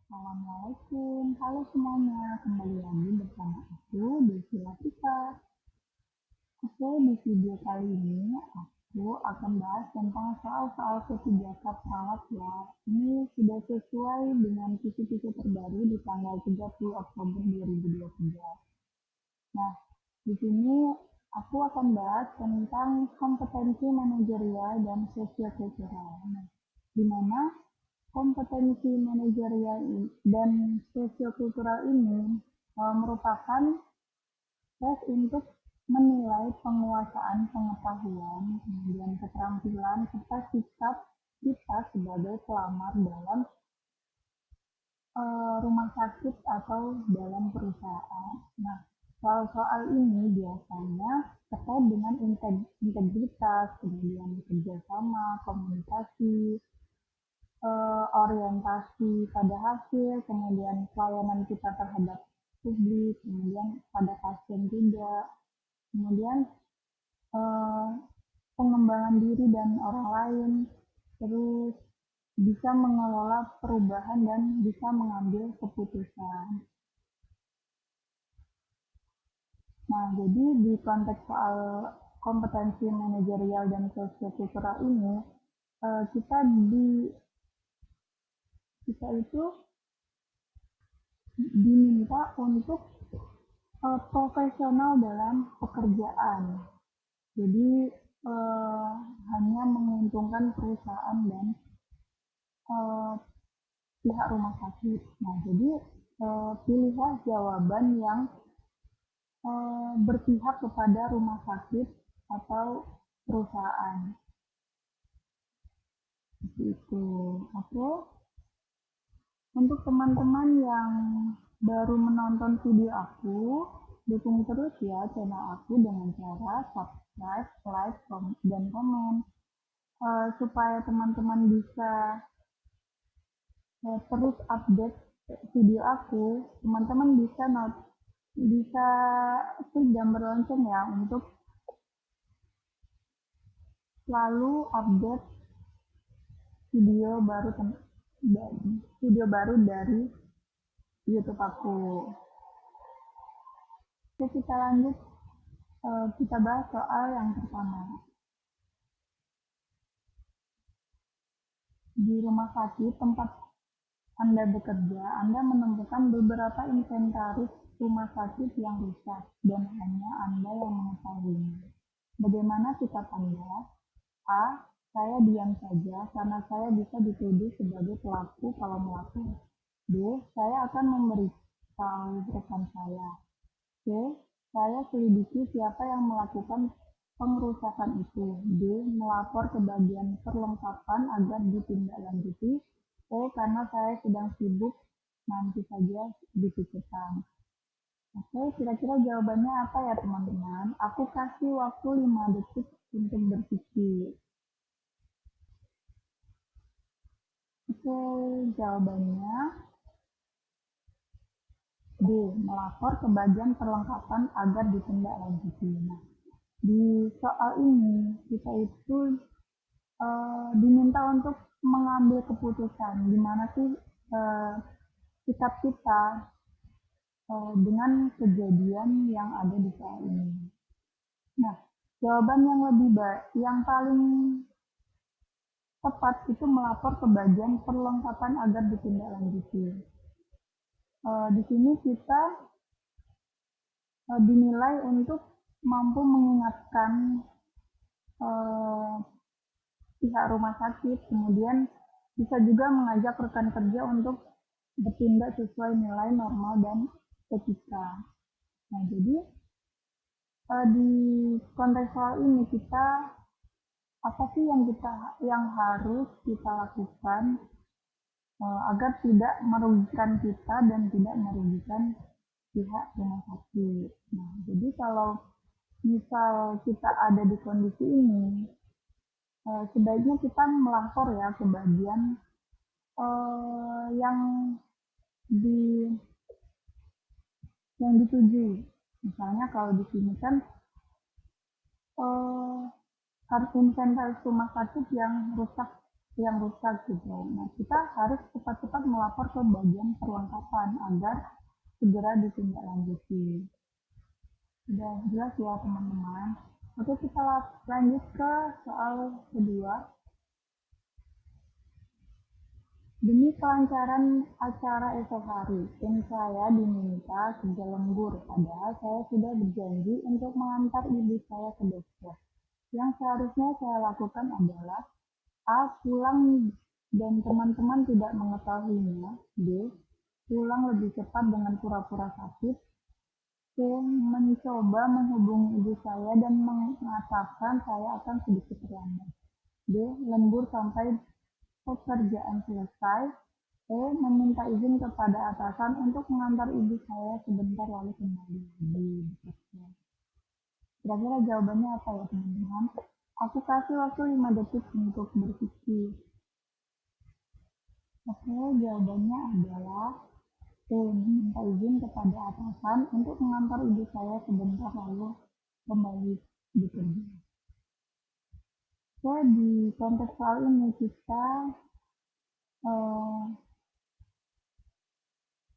Assalamualaikum, halo semuanya, kembali lagi bersama aku, Desi Latifah. Oke, di video kali ini aku akan bahas tentang soal-soal sertifikat perawat ya. Ini sudah sesuai dengan kisi-kisi terbaru di tanggal 30 Oktober 2023. Nah, di sini aku akan bahas tentang kompetensi manajerial dan sosiokultural. Nah, di mana kompetensi manajerial dan sosiokultural ini merupakan tes untuk menilai penguasaan pengetahuan, kemudian keterampilan, serta sikap kita sebagai pelamar dalam rumah sakit atau dalam perusahaan. Nah, soal-soal ini biasanya terkait dengan integritas, kemudian kerjasama, komunikasi, orientasi pada hasil, kemudian pelayanan kita terhadap publik, kemudian pada pasien juga, kemudian eh, pengembangan diri dan orang lain, terus bisa mengelola perubahan dan bisa mengambil keputusan. Nah, jadi di konteks soal kompetensi manajerial dan sosiokultural ini, kita kita itu diminta untuk profesional dalam pekerjaan. Jadi eh, hanya menguntungkan perusahaan dan eh, pihak rumah sakit. Nah, jadi pilihlah jawaban yang berpihak kepada rumah sakit atau perusahaan. Seperti itu. Oke. Untuk teman-teman yang baru menonton video aku, dukung terus ya channel aku dengan cara subscribe, like, dan komen. Supaya teman-teman bisa terus update video aku, teman-teman bisa klik gambar lonceng ya untuk selalu update video baru dari YouTube aku. Oke, kita lanjut, kita bahas soal yang pertama. Di rumah sakit tempat Anda bekerja, Anda menemukan beberapa inventaris rumah sakit yang rusak dan hanya Anda yang mengetahuinya. Bagaimana sikap Anda? A. Saya diam saja karena saya bisa dituduh sebagai pelaku kalau melakukan. B. Saya akan memberitahu rekan saya. C. Saya selidiki siapa yang melakukan pengerusakan itu. D. Melapor ke bagian perlengkapan agar ditindaklanjuti. E. Karena saya sedang sibuk, nanti saja dipikirkan. Oke, kira-kira jawabannya apa ya teman-teman? Aku kasih waktu 5 detik untuk berpikir. Oke, jawabannya D. Melapor ke bagian perlengkapan agar ditindaklanjuti. Nah, di soal ini kita itu diminta untuk mengambil keputusan gimana sih sikap kita dengan kejadian yang ada di soal ini. Nah, jawaban yang paling tepat itu melapor ke bagian perlengkapan agar ditindaklanjuti. Di sini kita dinilai untuk mampu mengingatkan pihak rumah sakit, kemudian bisa juga mengajak rekan kerja untuk bertindak sesuai nilai normal dan etika. Nah, jadi di konteks hal ini kita apa sih yang harus kita lakukan agar tidak merugikan kita dan tidak merugikan pihak rumah sakit. Nah, jadi kalau misal kita ada di kondisi ini, sebaiknya kita melapor ya ke bagian yang di dituju. Misalnya kalau di sini kan harus inventaris rumah sakit yang rusak yang rusak gitu. Nah, kita harus cepat-cepat melapor ke bagian perlengkapan agar segera ditindaklanjuti. Sudah jelas ya teman-teman. Oke, kita lanjut ke soal kedua. Demi kelancaran acara esok hari, tim saya diminta kerja lembur, padahal saya sudah berjanji untuk mengantar ibu saya ke dokter. Yang seharusnya saya lakukan adalah A. Pulang dan teman-teman tidak mengetahuinya. B. Pulang lebih cepat dengan pura-pura sakit. C. Mencoba menghubungi ibu saya dan mengatakan saya akan sedikit terlambat. D. Lembur sampai pekerjaan selesai. E. Meminta izin kepada atasan untuk mengantar ibu saya sebentar lalu kembali lagi bekerja. Kira-kira jawabannya apa ya teman-teman? Aku kasih waktu 5 detik untuk berpikir. Oke, jawabannya adalah E. Meminta izin kepada atasan untuk mengantar ibu saya sebentar lalu kembali bekerja. Oke, di konteks soal ini kita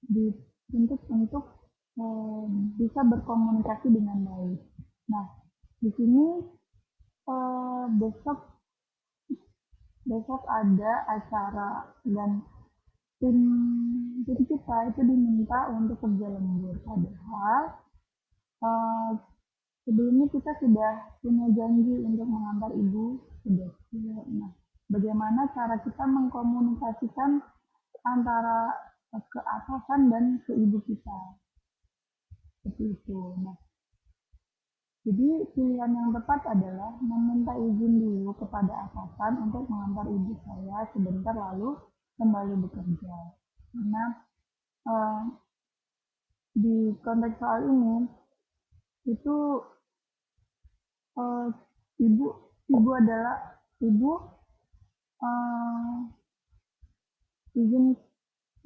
dituntut untuk bisa berkomunikasi dengan baik. Nah, di sini besok ada acara dan tim kita itu diminta untuk kerja lembur. Padahal sebelumnya kita sudah punya janji untuk mengantar ibu ke dokter. Nah, bagaimana cara kita mengkomunikasikan antara ke atasan dan ke ibu kita? Seperti itu. Nah, jadi pilihan yang tepat adalah meminta izin dulu kepada atasan untuk mengantar ibu saya sebentar lalu kembali bekerja. Karena di konteks soal ini itu ibu adalah izin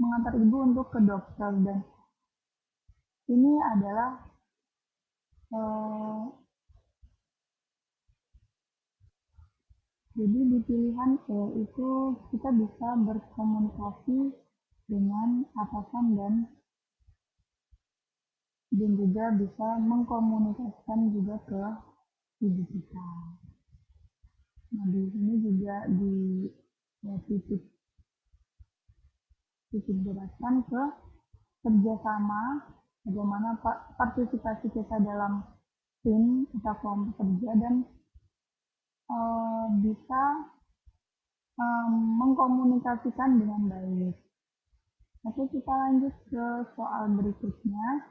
mengantar ibu untuk ke dokter, dan ini adalah jadi di pilihan E itu kita bisa berkomunikasi dengan atasan dan juga bisa mengkomunikasikan juga ke ibu kita. Nah, di sini juga titik beratkan ke kerjasama, bagaimana partisipasi kita dalam tim atau kelompok kerja dan bisa mengkomunikasikan dengan baik. Oke, kita lanjut ke soal berikutnya.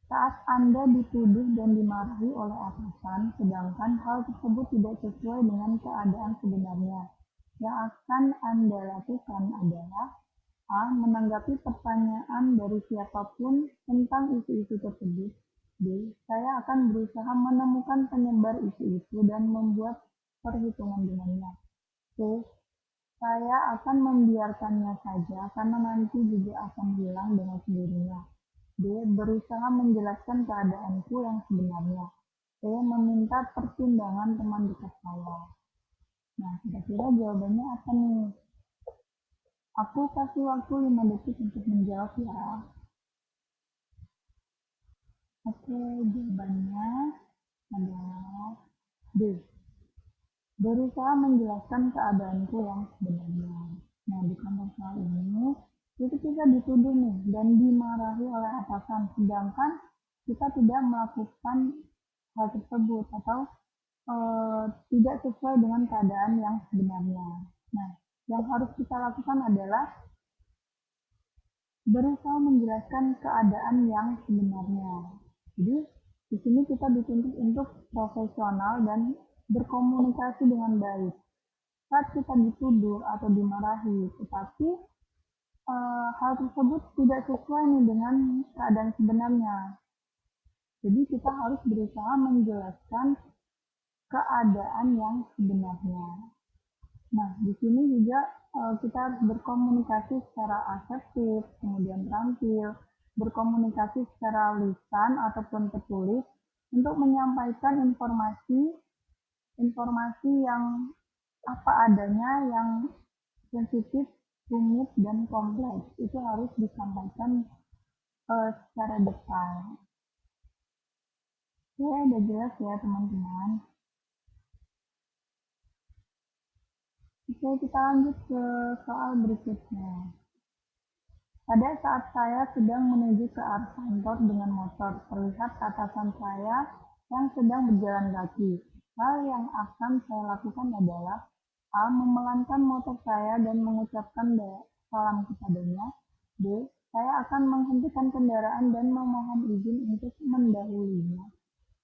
Saat Anda dituduh dan dimarahi oleh atasan, sedangkan hal tersebut tidak sesuai dengan keadaan sebenarnya, yang akan Anda lakukan adalah A. Menanggapi pertanyaan dari siapapun tentang isu-isu tersebut. B. Saya akan berusaha menemukan penyebar isu itu dan membuat perhitungan dengannya. C. Saya akan membiarkannya saja karena nanti juga akan hilang dengan sendirinya. D. Berusaha menjelaskan keadaanku yang sebenarnya. E. Meminta pertimbangan teman dekat saya. Nah, kira-kira jawabannya apa nih? Aku kasih waktu 5 detik untuk menjawab ya. Oke, jawabannya adalah D. Berusaha menjelaskan keadaanku yang sebenarnya. Nah, di konteks hal ini, itu kita dituduh nih dan dimarahi oleh atasan, sedangkan kita tidak melakukan hal tersebut atau tidak sesuai dengan keadaan yang sebenarnya. Nah, yang harus kita lakukan adalah berusaha menjelaskan keadaan yang sebenarnya. Jadi, di sini kita dituntut untuk profesional dan berkomunikasi dengan baik. Saat kita dituduh atau dimarahi, tetapi hal tersebut tidak sesuai nih dengan keadaan sebenarnya. Jadi kita harus berusaha menjelaskan keadaan yang sebenarnya. Nah, di sini juga kita harus berkomunikasi secara asertif, kemudian terampil, berkomunikasi secara lisan ataupun tertulis untuk menyampaikan informasi yang apa adanya yang sensitif, rumit, dan kompleks. Itu harus disampaikan secara detail. Oke, udah jelas ya teman-teman. Oke, kita lanjut ke soal berikutnya. Pada saat saya sedang menuju ke arah kantor dengan motor, terlihat atasan saya yang sedang berjalan kaki. Hal yang akan saya lakukan adalah A. Memelankan motor saya dan mengucapkan salam kepadanya. B. Saya akan menghentikan kendaraan dan memohon izin untuk mendahulinya.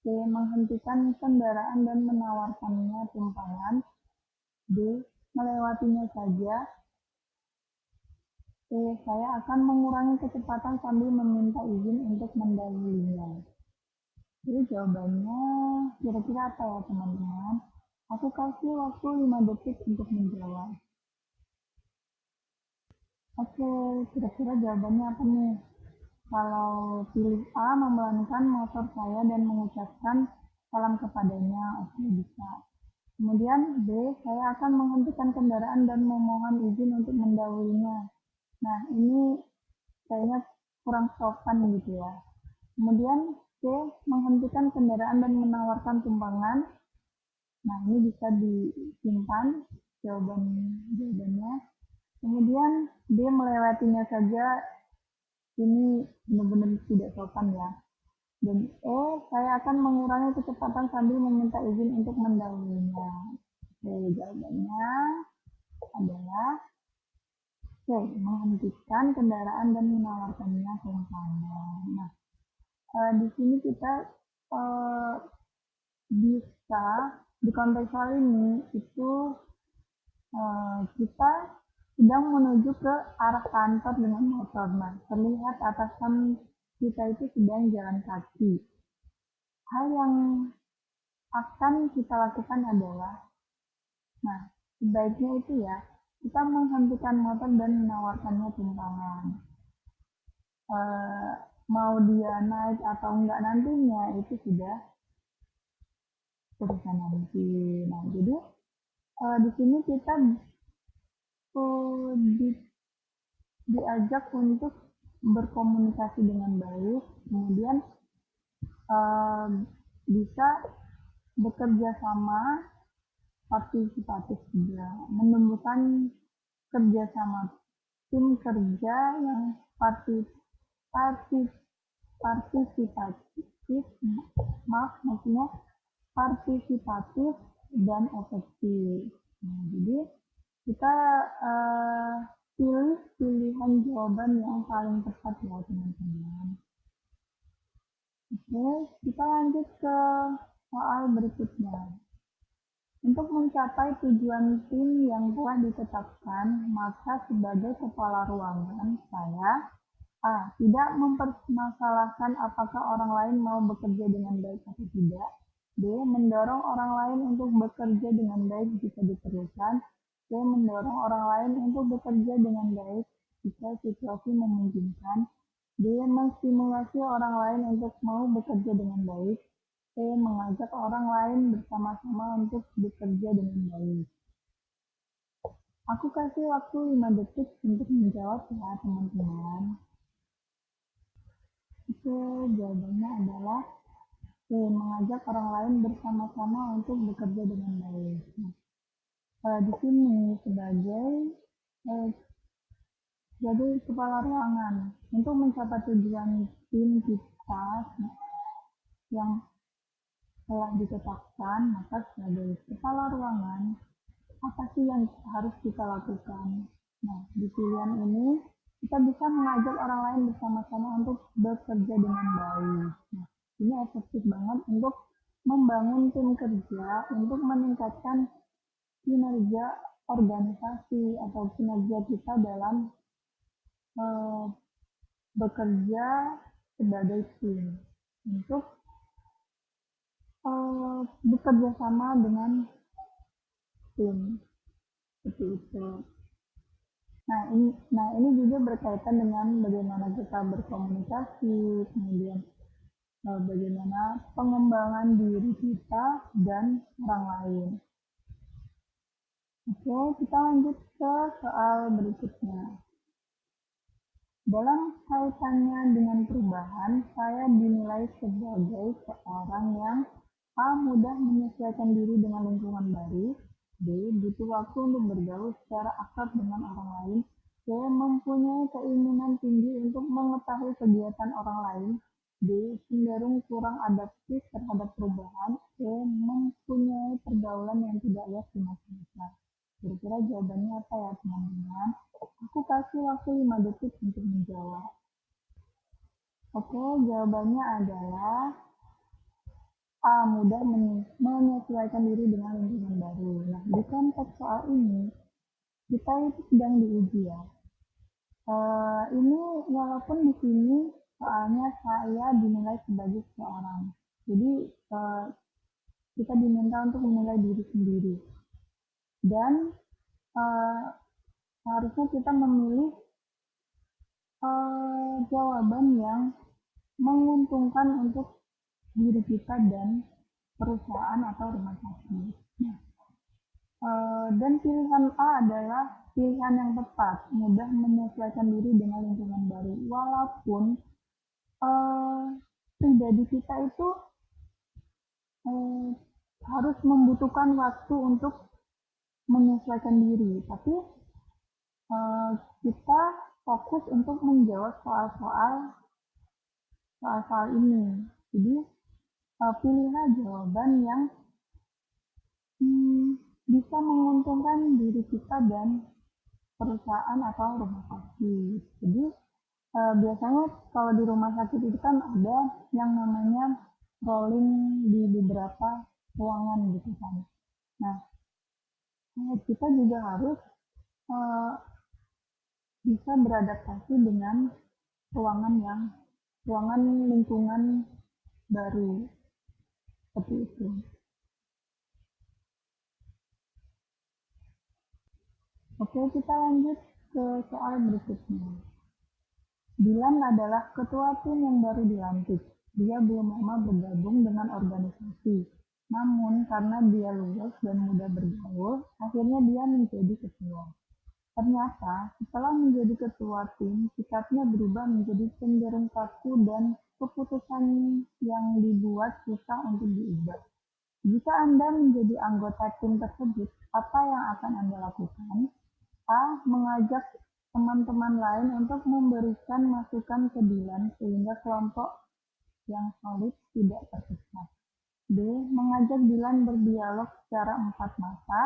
C. Menghentikan kendaraan dan menawarkannya tumpangan. D. Melewatinya saja. Saya akan mengurangi kecepatan sambil meminta izin untuk mendahulunya. Jadi jawabannya kira-kira apa ya teman-teman? Aku kasih waktu 5 detik untuk menjawab. Oke, kira-kira jawabannya apa nih? Kalau pilih A, memelankan motor saya dan mengucapkan salam kepadanya, oke bisa. Kemudian B, saya akan menghentikan kendaraan dan memohon izin untuk mendahulunya. Nah, ini kayaknya kurang sopan gitu ya. Kemudian C, menghentikan kendaraan dan menawarkan tumpangan. Nah, ini bisa disimpan jawabannya. Kemudian D, melewatinya saja. Ini benar-benar tidak sopan ya. Dan E, saya akan mengurangi kecepatan sambil meminta izin untuk mendahulunya. Oke, jawabannya adalah C, menghentikan kendaraan dan menawarkannya tumpangan. Nah, di sini kita bisa di konteks hal ini itu kita sedang menuju ke arah kantor dengan motor. Nah, terlihat atasan kita itu sedang jalan kaki. Hal yang akan kita lakukan adalah, nah, sebaiknya itu ya, kita menghentikan motor dan menawarkannya tumpangan. Mau dia naik atau enggak nantinya itu sudah urusan nanti. Nah, jadi di sini kita diajak untuk berkomunikasi dengan baik, kemudian bisa bekerja sama partisipatif juga, menumbuhkan kerjasama tim kerja yang partisipatif, maksudnya partisipatif dan efektif. Nah, jadi kita pilih pilihan jawaban yang paling tepat ya teman-teman. Oke, kita lanjut ke soal berikutnya. Untuk mencapai tujuan tim yang telah ditetapkan, maka sebagai kepala ruangan saya A. Tidak mempermasalahkan apakah orang lain mau bekerja dengan baik atau tidak. B. Mendorong orang lain untuk bekerja dengan baik jika diperlukan. C. Mendorong orang lain untuk bekerja dengan baik jika situasi memungkinkan. D. Menstimulasi orang lain untuk mau bekerja dengan baik. C. Mengajak orang lain bersama-sama untuk bekerja dengan baik. Aku kasih waktu 5 detik untuk menjawab ya teman-teman. Oke, jawabannya adalah C. Mengajak orang lain bersama-sama untuk bekerja dengan baik. Nah, di sini sebagai kepala ruangan untuk mencapai tujuan tim kita yang telah ditetapkan, maka sebagai kepala ruangan apa sih yang harus kita lakukan? Nah, di pilihan ini kita bisa mengajak orang lain bersama-sama untuk bekerja dengan baik. Nah, ini efektif banget untuk membangun tim kerja untuk meningkatkan kinerja organisasi atau kinerja kita dalam bekerja sebagai tim untuk bekerja sama dengan tim seperti itu. Nah ini juga berkaitan dengan bagaimana kita berkomunikasi, kemudian bagaimana pengembangan diri kita dan orang lain. Oke, kita lanjut ke soal berikutnya. Dalam kaitannya dengan perubahan, saya dinilai sebagai seorang yang A. mudah menyesuaikan diri dengan lingkungan baru, B. butuh waktu untuk bergaul secara akrab dengan orang lain, C. mempunyai keinginan tinggi untuk mengetahui kegiatan orang lain, D. cenderung kurang adaptif terhadap perubahan, C. mempunyai pergaulan yang tidak luas di masyarakat. Kira-kira jawabannya apa ya teman-teman? Aku kasih waktu 5 detik untuk menjawab. Oke, jawabannya adalah A. Mudah menyesuaikan diri dengan lingkungan baru. Nah, di konteks soal ini, kita itu sedang diuji ya. Ini walaupun di sini soalnya saya dinilai sebagai seseorang. Jadi, kita diminta untuk menilai diri sendiri. Dan seharusnya kita memilih jawaban yang menguntungkan untuk diri kita dan perusahaan atau rumah sakit. Nah, dan pilihan A adalah pilihan yang tepat, mudah menyesuaikan diri dengan lingkungan baru. Walaupun uh, pribadi kita itu uh, harus membutuhkan waktu untuk menyesuaikan diri, tapi uh, kita fokus untuk menjawab soal-soal ini. Jadi pilihlah jawaban yang bisa menguntungkan diri kita dan perusahaan atau rumah sakit. Jadi biasanya kalau di rumah sakit itu kan ada yang namanya rolling di beberapa ruangan gitu kan. Nah, kita juga harus uh, bisa beradaptasi dengan ruangan lingkungan baru seperti itu. Oke, kita lanjut ke soal berikutnya. Dilan adalah ketua tim yang baru dilantik. Dia belum lama bergabung dengan organisasi. Namun karena dia luas dan mudah bergaul, akhirnya dia menjadi ketua. Ternyata setelah menjadi ketua tim, sikapnya berubah menjadi cenderung kaku dan keputusan yang dibuat susah untuk diubah. Jika Anda menjadi anggota tim tersebut, apa yang akan Anda lakukan? A. Mengajak teman-teman lain untuk memberikan masukan ke Dilan sehingga kelompok yang solid tidak terpecah. B. Mengajak Dilan berdialog secara empat mata.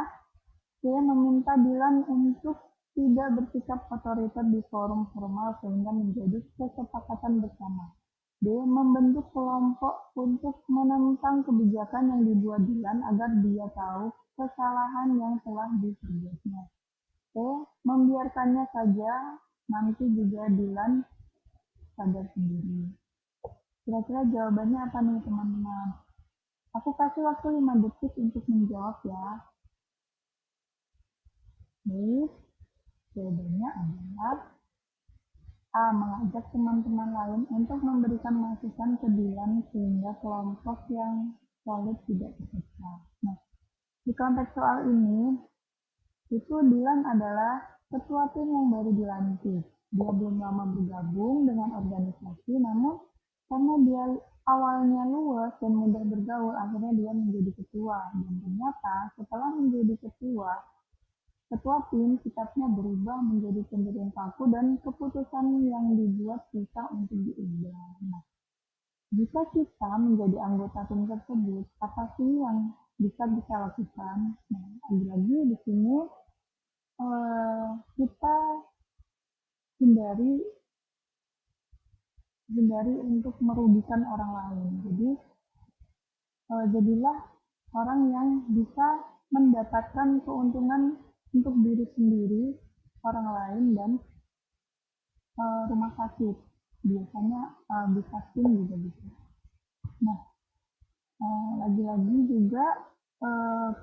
C. Meminta Dilan untuk tidak bersikap otoriter di forum formal sehingga menjadi kesepakatan bersama. D. Membentuk kelompok untuk menentang kebijakan yang dibuat Dilan agar dia tahu kesalahan yang telah diperbuatnya. C. Membiarkannya saja, nanti juga Dilan sadar sendiri. Kira-kira jawabannya apa nih teman-teman? Aku kasih waktu 5 detik untuk menjawab ya. Baik, jawabannya adalah A. Mengajak teman-teman lain untuk memberikan masukan ke Dilan sehingga kelompok yang solid tidak terpecah. Nah, di konteks soal ini, itu Dilan adalah ketua tim yang baru dilantik. Dia belum lama bergabung dengan organisasi, namun karena dia awalnya luas dan mudah bergaul, akhirnya dia menjadi ketua. Dan ternyata setelah menjadi ketua tim sikapnya berubah menjadi cenderung kaku dan keputusan yang dibuat susah untuk diubah. Nah, jika kita menjadi anggota tim tersebut, apa sih yang bisa kita lakukan? Nah, lagi-lagi di sini kita hindari untuk merugikan orang lain. Jadi jadilah orang yang bisa mendapatkan keuntungan untuk diri sendiri, orang lain, dan rumah sakit. Biasanya bisa tim juga bisa. Nah, lagi-lagi juga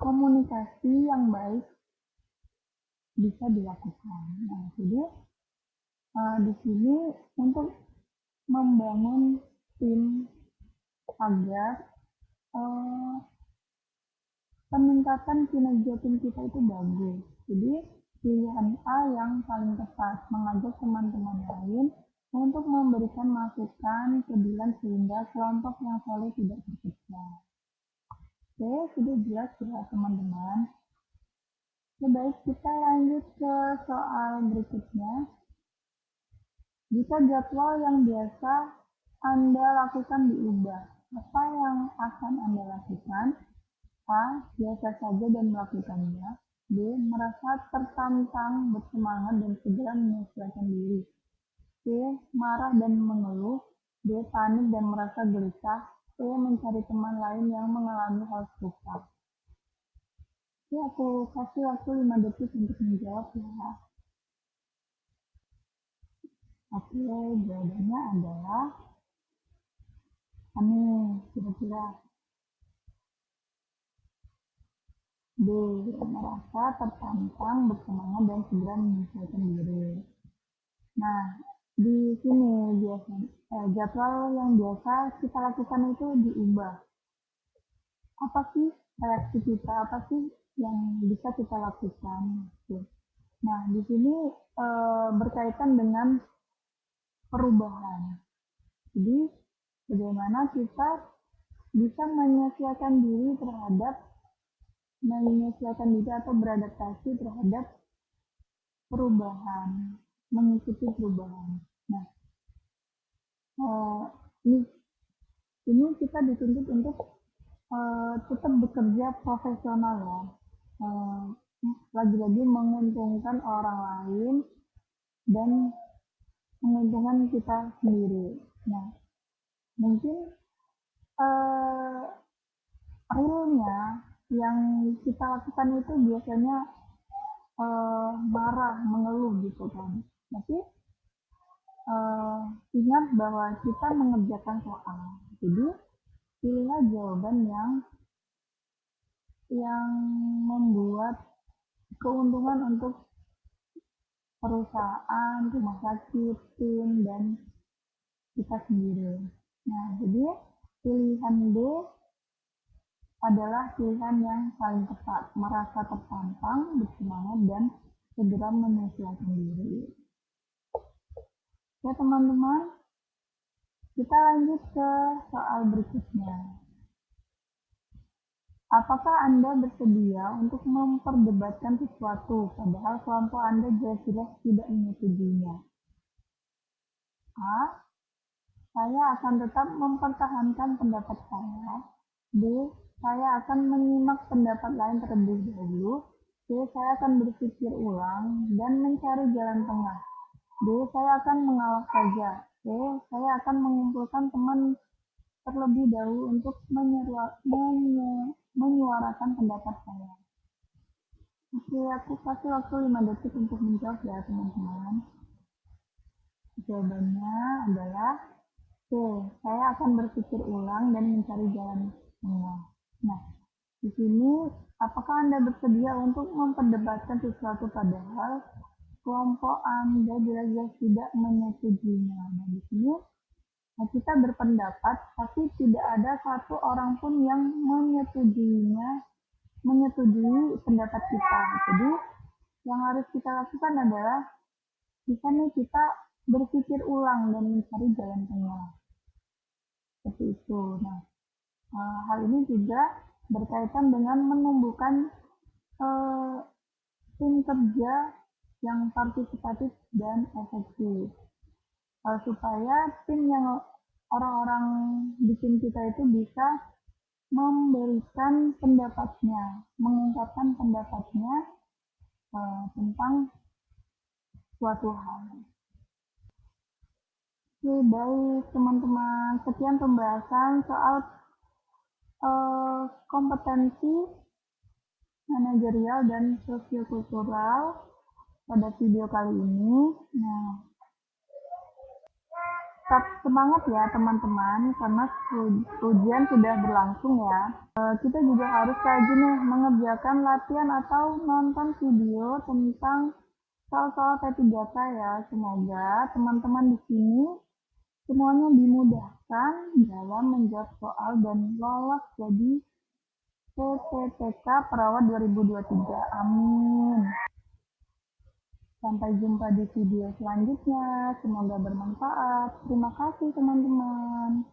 komunikasi yang baik bisa dilakukan. Nah, jadi di sini untuk membangun tim agar peningkatan kinerja tim kita itu bagus. Jadi pilihan A yang paling tepat, mengajak teman-teman lain untuk memberikan masukan ke Dilan sehingga kelompok yang solid tidak terpecah. Oke, sudah jelas ya teman-teman. Baik, kita lanjut ke soal berikutnya. Jika jadwal yang biasa Anda lakukan diubah, apa yang akan Anda lakukan? A. Biasa saja dan melakukannya. B. Merasa tertantang, bersemangat, dan segera menyesuaikan diri. C. Marah dan mengeluh. D. Panik dan merasa gelisah. E. Mencari teman lain yang mengalami hal serupa. Oke, aku kasih waktu 5 detik untuk menjawab ya. Oke, jawabannya adalah kira-kira B. Merasa tertantang, bersemangat, dan segera menyesuaikan diri. Nah, di sini jadwal yang biasa kita lakukan itu diubah. Apa sih reaksi kita? Apa sih yang bisa kita lakukan? Nah, di sini berkaitan dengan perubahan. Jadi, bagaimana kita bisa menyesuaikan diri atau beradaptasi terhadap perubahan, mengikuti perubahan. Nah, ini kita dituntut untuk tetap bekerja profesional ya. Lagi-lagi menguntungkan orang lain dan menguntungkan kita sendiri. Nah, mungkin realnya yang kita lakukan itu biasanya marah, mengeluh gitu kan. Tapi ingat bahwa kita mengerjakan soal. Jadi pilihlah jawaban yang membuat keuntungan untuk perusahaan, rumah sakit, tim, dan kita sendiri. Nah, jadi pilihan B adalah pilihan yang paling tepat, merasa tertantang, bersemangat, dan segera menyesuaikan diri. Oke teman-teman, kita lanjut ke soal berikutnya. Apakah Anda bersedia untuk memperdebatkan sesuatu padahal kelompok Anda jelas-jelas tidak menyetujuinya? A. Saya akan tetap mempertahankan pendapat saya. B. Saya akan menyimak pendapat lain terlebih dahulu. C. Saya akan berpikir ulang dan mencari jalan tengah. D. Saya akan mengalah saja. C. Saya akan mengumpulkan teman terlebih dahulu untuk menyuarakan pendapat saya. Oke, aku kasih waktu 5 detik untuk menjawab ya teman-teman. Jawabannya adalah C. Saya akan berpikir ulang dan mencari jalan tengah. Nah, di sini apakah Anda bersedia untuk memperdebatkan sesuatu padahal kelompok Anda jelas-jelas tidak menyetujuinya? Nah, di sini kita berpendapat, tapi tidak ada satu orang pun yang menyetujui pendapat kita. Jadi, yang harus kita lakukan adalah bisa nih kita berpikir ulang dan mencari jalan tengah. Seperti itu. Nah, hal ini juga berkaitan dengan menumbuhkan tim kerja yang partisipatif dan efektif. Supaya tim yang orang-orang di tim kita itu bisa memberikan pendapatnya, mengungkapkan pendapatnya tentang suatu hal. Oke, baik teman-teman, sekian pembahasan soal kompetensi manajerial dan sosiokultural pada video kali ini. Nah, tetap semangat ya teman-teman, karena ujian sudah berlangsung ya. Kita juga harus rajin nih mengerjakan latihan atau nonton video tentang soal-soal P3K ya. Semoga teman-teman di sini semuanya dimudahkan dalam menjawab soal dan lolos jadi PPTK Perawat 2023. Amin. Sampai jumpa di video selanjutnya. Semoga bermanfaat. Terima kasih teman-teman.